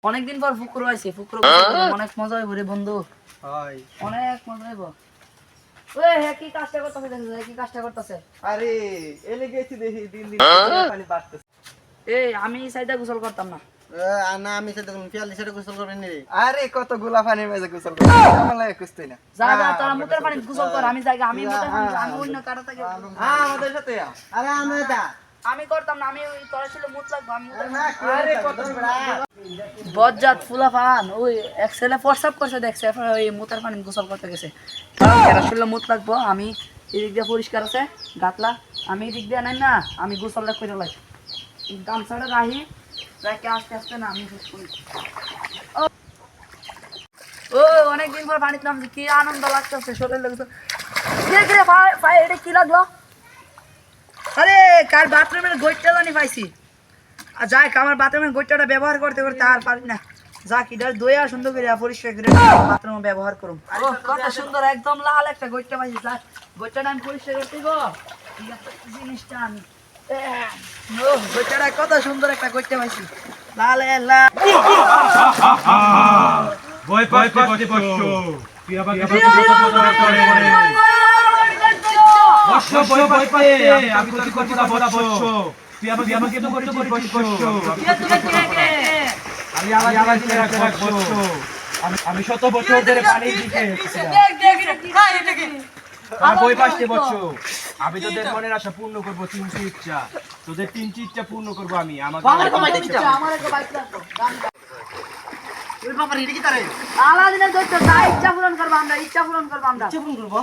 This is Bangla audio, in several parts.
অনেকদিন পর ফুকুর আইছে, ফুকুর অনেক মজা হইব রে বন্ধু। হয় অনেক মজা হইব। ওই হে কি কাজটা করতেছে দেখছিস? কি কাজটা করতেছে? আরে এলে গেছি দেখি দিন দিন পানি বাড়তেছে। এই আমি সাইডা গোসল করতাম না। না আমি সেটা পিয়ালি সেটা গোসল করবেন রে। আরে কত গোলা পানির মাঝে গোসল করে আমার লাগে কুছতেই না। যা যা তোরা মুখের পানি গোসল কর, আমি যাই আমি মুখের পানি আমি অন্য কারো থেকে হ্যাঁ আমাদের সাথে আ। আরে আমি এটা আমি করতাম না, আমি ওই তোরা ছিল মুখ লাগবো আমি আরে কত বজ্জাত ফুলাফান ওই এক ছেলে প্রস্রাব করছে দেখছে, এরপর ওই মুতার পানি গোসল করতে গেছে। এরা শুনলে মুত লাগবো, আমি এদিক দিয়ে পরিষ্কার আছে গাতলা, আমি এদিক দিয়ে নাই না, আমি গোসলটা করে লাই গামছাটা রাহি রেখে আস্তে আস্তে না আমি শেষ করি। ও অনেকদিন পর পানিতে নামছি, কি আনন্দ লাগতেছে শরীর লাগছে। এটা কি লাগলো? আরে কার বাথরুমের গৈটটা জানি পাইছি। আর যাই আমার বাথরুমের গৈটটা ব্যবহার করতে করতে আর পারি না। যাক এটা দইয়া সুন্দর করে পরিষ্কার করে বাথরুমে ব্যবহার করুম। কত সুন্দর একদম লাল একটা গৈটটা পাইছি। গৈটটা আমি পরিষ্কার করতে গো জিনিসটা আমি গৈটটা কত সুন্দর একটা গৈটটা পাইছি লাল লাল। ভয় পাচ্ছি বচ্চ তুই আবার ভয় পাচ্ছে আমি তো করছি না বচ্চ তুই আমাকে তো করছিস বচ্চ আমি শত বছর ধরে পানির দিকে বই পাচ্ছি বচ্চ আমি তোদের মনের আশা পূর্ণ করবো, তিনটি ইচ্ছা তোদের তিনটি ইচ্ছা পূর্ণ করবো আমি। আমাকে আলাদিনের দৈত্য যা ইচ্ছা পূরণ করবো আমরা, ইচ্ছা পূরণ করবো আমরা।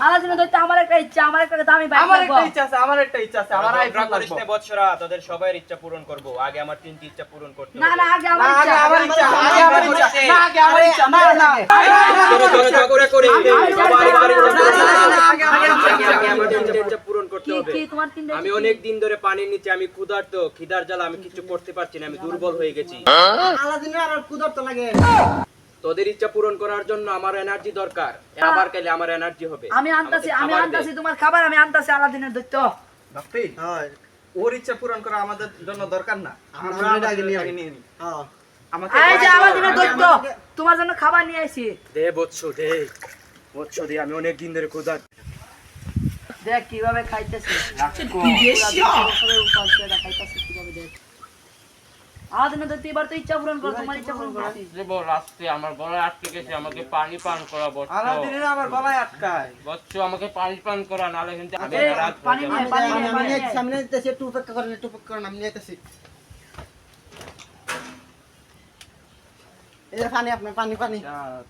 আলাদিনের দৈত্য আমার একটা ইচ্ছা, আমার একটা দামি বাইক আমার লাগবো। একটা ইচ্ছা আছে, আমার একটা ইচ্ছা আছে, আমার আইফোন লাগবে। বৎসরা তোদের সবার ইচ্ছা পূরণ করব, আগে আমার তিনটি ইচ্ছা পূরণ করতে না না আগে আমার আগে ইচ্ছা, আমার ইচ্ছা, আগে আমার ইচ্ছা, না আগে আমার ইচ্ছা, না না পূরণ করতে কি হবে। কি তোমার তিনটা আমি অনেক দিন ধরে পানির নিচে, আমি ক্ষুধার্ত, খিদার জ্বালা আমি কিছু করতে পারছি না, আমি দুর্বল হয়ে গেছি। আলাদিনের আর কুদরত লাগে। তোদের ইচ্ছা পূরণ করার জন্য আমার এনার্জি দরকার, আবার কালে আমার এনার্জি হবে। আমি আনতাছি তোমার খাবার, আমি আনতাছি আলাদিনের দৈত্য। বাপি হয় ওর ইচ্ছা পূরণ করা আমাদের জন্য দরকার না, আমরা আমরা আগে নিয়ে আগে নিয়ে নিই। হ্যাঁ আমাকে এই যে আলাদিনের দৈত্য তোমার জন্য খাবার নিয়ে আইছি। দে বৎস দে, বৎস দে, আমি অনেক দিন ধরে ক্ষুধার্ত। দেখ কিভাবে খাইতেছে আলাদিনের দৈত্য এবার তো ইচ্ছা পূরণ কর, তোমার ইচ্ছা পূরণ কর। রাস্তে আমার গলায় আটকে গেছে, আমাকে পানি পান করা বচ্চ। আলাদিনের আমার গলায় আটকায়। বচ্চ আমাকে পানি পান করা, নাহলে কিন্তু আমি এই, রাত পানি হয়ে নিয়ে, যাবে। পানি নিয়ে, আমি পানি নিয়ে। সামনে যেতেছি, একটু উপেক্ষা করেন আমি যেতেছি। এই যে পানি, আপনার পানি পানি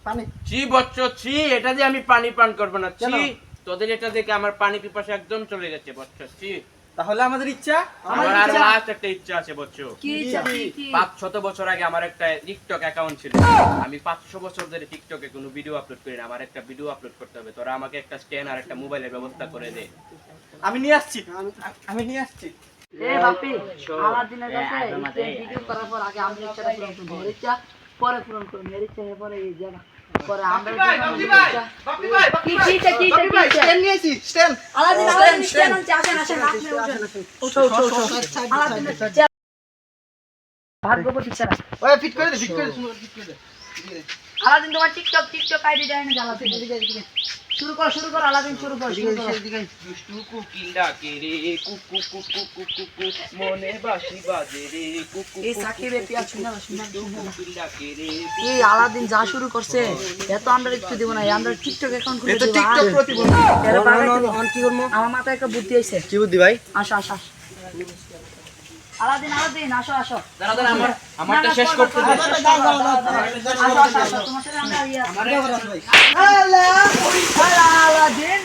পানি। ছি বচ্চ ছি, এটা দিয়ে আমি পানি পান করবো না। কেন? ছি, তোদের এটা দেখে আমার পানি পিপাসা একদম চলে গেছে বচ্চ। ছি, তাহলে আমাদের ইচ্ছা, আমার আর লাস্ট একটা ইচ্ছা আছে বচ্চ। কি ইচ্ছা কি 500 বছর আগে আমার একটা টিকটক অ্যাকাউন্ট ছিল, আমি 500 বছর ধরে টিকটকে কোনো ভিডিও আপলোড করি না, আমার একটা ভিডিও আপলোড করতে হবে। তোরা আমাকে একটা স্ট্যান্ড আর একটা মোবাইলের ব্যবস্থা করে দে। আমি নিয়ে আসছি, আমি নিয়ে আসছি। এ বাপি আলাদিনের কাছে এই ভিডিও করার পর আগে আমরা ইচ্ছাটা পূরণ করব, এর ইচ্ছা পরে পূরণ করব, এর ইচ্ছা পরে এই জায়গা পরে আমরা কি স্ট্যান্ড নিয়ে আসি, স্ট্যান্ড। আলাদিন স্ট্যান্ড আনছে, আসেন আসেন আপনি উঠেন আলাদিনের ভাগ্যবতী ছাড়া ওই ফিট করে দে, ফিট করে দে, ফিট করে দে। আলাদিন তোমার টিকটক আইডি দেয় না জ্বালাতে শুরু কর আলাদিন শুরু কর দুষ্টু কুকিন্ডা কে রে, কুকু কুকু কুকু কুকু, মনে বাঁশি বাজে রে, কুকু এই সাকিবে পিয়া শুনা কুকিন্ডা কে রে। এই আলাদিন যা শুরু করছে এত আমরা একটু দিব না, আমরা টিকটক অ্যাকাউন্ট খুলে এটা দিব। টিকটক প্রতিবন্ধী। অন কি করবো? আমার মাথায় একটা বুদ্ধি আইছে। কি বুদ্ধি ভাই? আসো আলাদিন আসো দাঁড়া আমারটা শেষ করতে দে। আসো তোমার সাথে আমরা ইয়া আলাদিন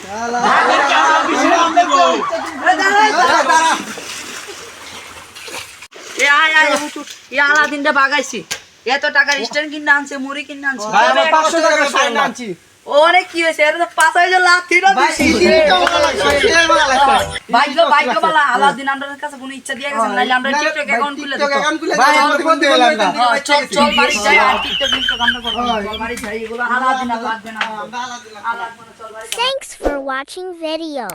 এ আলাদিনটা বাগাইছি, এত টাকার স্ট্যান্ড কিনে আনছে, মুড়ি কিনে আনছে। ভাই আমি 500 টাকা ফাইন আনছি। অনেক কি হয়েছে, এটা তো 5,000 লাখ থিরা দিছি। ভাগ্য বালা আলাদিন আমাদের কাছে কোনো ইচ্ছা দিয়ে গেছে, নাইলে আমরা টিকটক অ্যাকাউন্ট খুলে দিতাম। ভাই প্রতিবন্ধী হলাম না। চল বাড়ি যাই আর টিকটক আমরা করব, চল বাড়ি যাই, এগুলো আলাদিন লাগবে না। আলাদিন চল বাড়ি। Thanks for watching video.